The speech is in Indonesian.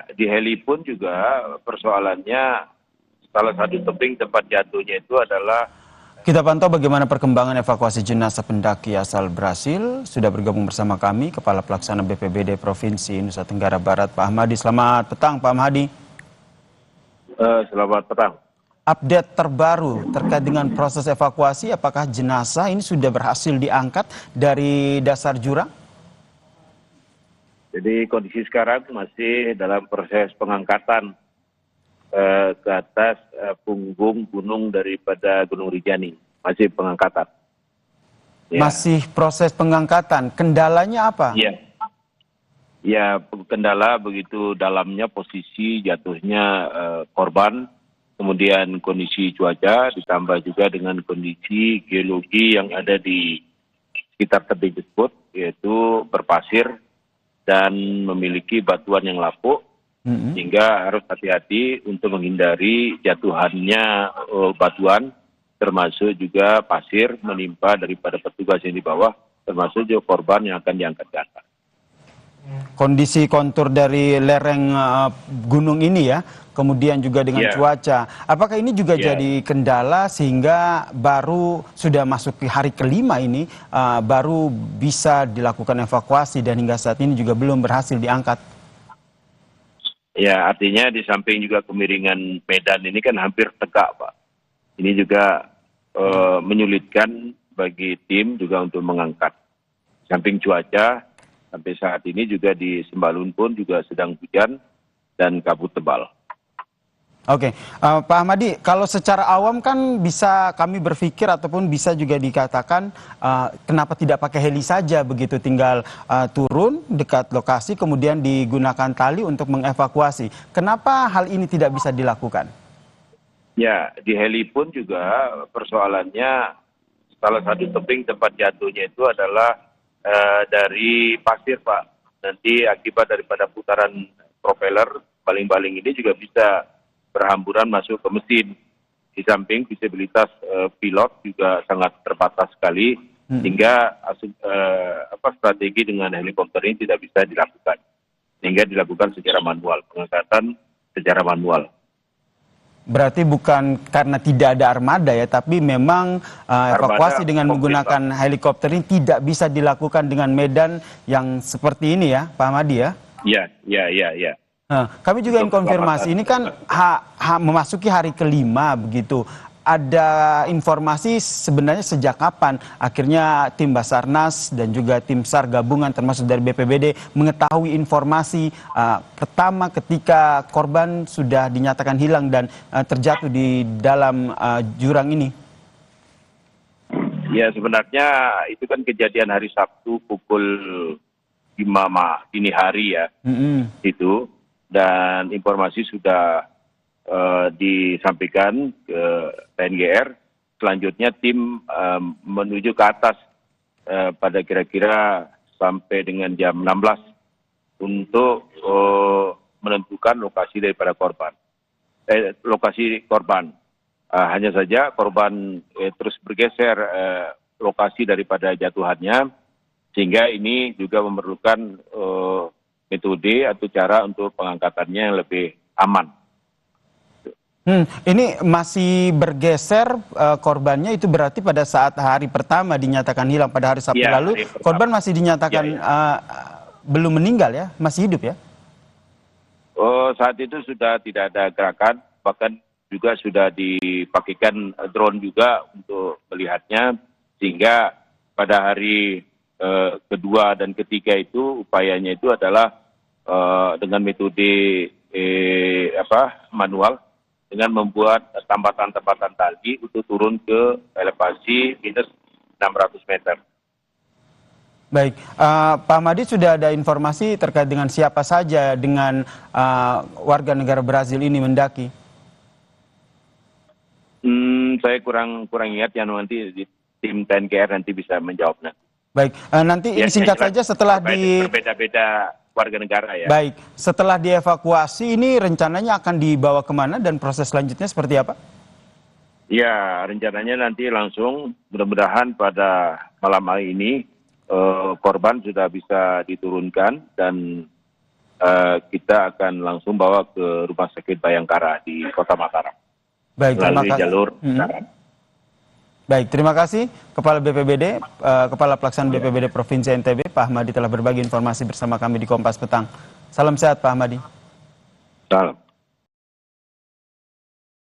Ya, di heli pun juga persoalannya salah satu tebing tempat jatuhnya itu adalah. Kita pantau bagaimana perkembangan evakuasi jenazah pendaki asal Brasil. Sudah bergabung bersama kami Kepala Pelaksana BPBD Provinsi Nusa Tenggara Barat, Pak Ahmadi. Selamat petang, Pak Ahmadi. Selamat petang. Update terbaru terkait dengan proses evakuasi, apakah jenazah ini sudah berhasil diangkat dari dasar jurang? Jadi kondisi sekarang masih dalam proses pengangkatan ke atas punggung gunung daripada Gunung Rinjani, masih pengangkatan. Ya. Masih proses pengangkatan. Kendalanya apa? Iya. Ya, kendala begitu dalamnya posisi jatuhnya korban, kemudian kondisi cuaca, ditambah juga dengan kondisi geologi yang ada di sekitar tebing tersebut, yaitu berpasir dan memiliki batuan yang lapuk, sehingga harus hati-hati untuk menghindari jatuhannya batuan, termasuk juga pasir menimpa daripada petugas yang di bawah, termasuk juga korban yang akan diangkat ke atas. Kondisi kontur dari lereng gunung ini ya, kemudian juga dengan cuaca. Apakah ini juga jadi kendala sehingga baru sudah masuk ke hari kelima ini, baru bisa dilakukan evakuasi dan hingga saat ini juga belum berhasil diangkat? Ya, artinya di samping juga kemiringan medan ini kan hampir tegak, Pak. Ini juga menyulitkan bagi tim juga untuk mengangkat. Samping cuaca, sampai saat ini juga di Sembalun pun juga sedang hujan dan kabut tebal. Oke, Pak Ahmadi, kalau secara awam kan bisa kami berpikir ataupun bisa juga dikatakan kenapa tidak pakai heli saja begitu, tinggal turun dekat lokasi kemudian digunakan tali untuk mengevakuasi. Kenapa hal ini tidak bisa dilakukan? Ya, di heli pun juga persoalannya salah satu tebing tempat jatuhnya itu adalah dari pasir, Pak. Nanti akibat daripada putaran propeller, baling-baling ini juga bisa berhamburan masuk ke mesin. Di samping visibilitas pilot juga sangat terbatas sekali, sehingga strategi dengan helikopter ini tidak bisa dilakukan. Sehingga dilakukan secara manual, pengangkatan secara manual. Berarti bukan karena tidak ada armada ya, tapi memang evakuasi dengan menggunakan helikopter ini tidak bisa dilakukan dengan medan yang seperti ini ya, Pak Ahmadi ya? Iya. Nah, kami juga ingin konfirmasi, ini kan memasuki hari kelima begitu. Ada informasi sebenarnya sejak kapan akhirnya tim Basarnas dan juga tim SAR gabungan termasuk dari BPBD mengetahui informasi pertama ketika korban sudah dinyatakan hilang dan terjatuh di dalam jurang ini? Ya, sebenarnya itu kan kejadian hari Sabtu pukul 5 dini hari ya. Itu. Dan informasi sudah disampaikan ke TNGR. Selanjutnya tim menuju ke atas pada kira-kira sampai dengan jam 16 untuk menentukan lokasi daripada korban. Lokasi korban. Hanya saja korban terus bergeser lokasi daripada jatuhannya, sehingga ini juga memerlukan metode atau cara untuk pengangkatannya yang lebih aman. Ini masih bergeser korbannya, itu berarti pada saat hari pertama dinyatakan hilang pada hari Sabtu lalu, korban masih dinyatakan belum meninggal ya, masih hidup ya? Oh, saat itu sudah tidak ada gerakan, bahkan juga sudah dipakaikan drone juga untuk melihatnya, sehingga pada hari kedua dan ketiga itu upayanya itu adalah dengan metode manual, dengan membuat tambatan-tambatan tali untuk turun ke elevasi minus 600 meter. Baik, Pak Ahmadi, sudah ada informasi terkait dengan siapa saja dengan warga negara Brazil ini mendaki? Saya kurang ingat ya, nanti di tim TNKR nanti bisa menjawabnya. Baik, nanti ini singkat saja setelah berbeda-beda warga negara ya. Baik, setelah dievakuasi ini rencananya akan dibawa kemana dan proses selanjutnya seperti apa? Ya, rencananya nanti langsung mudah-mudahan pada malam hari ini korban sudah bisa diturunkan dan kita akan langsung bawa ke Rumah Sakit Bayangkara di Kota Mataram Baik, terima melalui kasih. jalur darat. Baik, terima kasih Kepala BPBD, Kepala Pelaksana BPBD Provinsi NTB, Pak Ahmadi telah berbagi informasi bersama kami di Kompas Petang. Salam sehat Pak Ahmadi. Salam.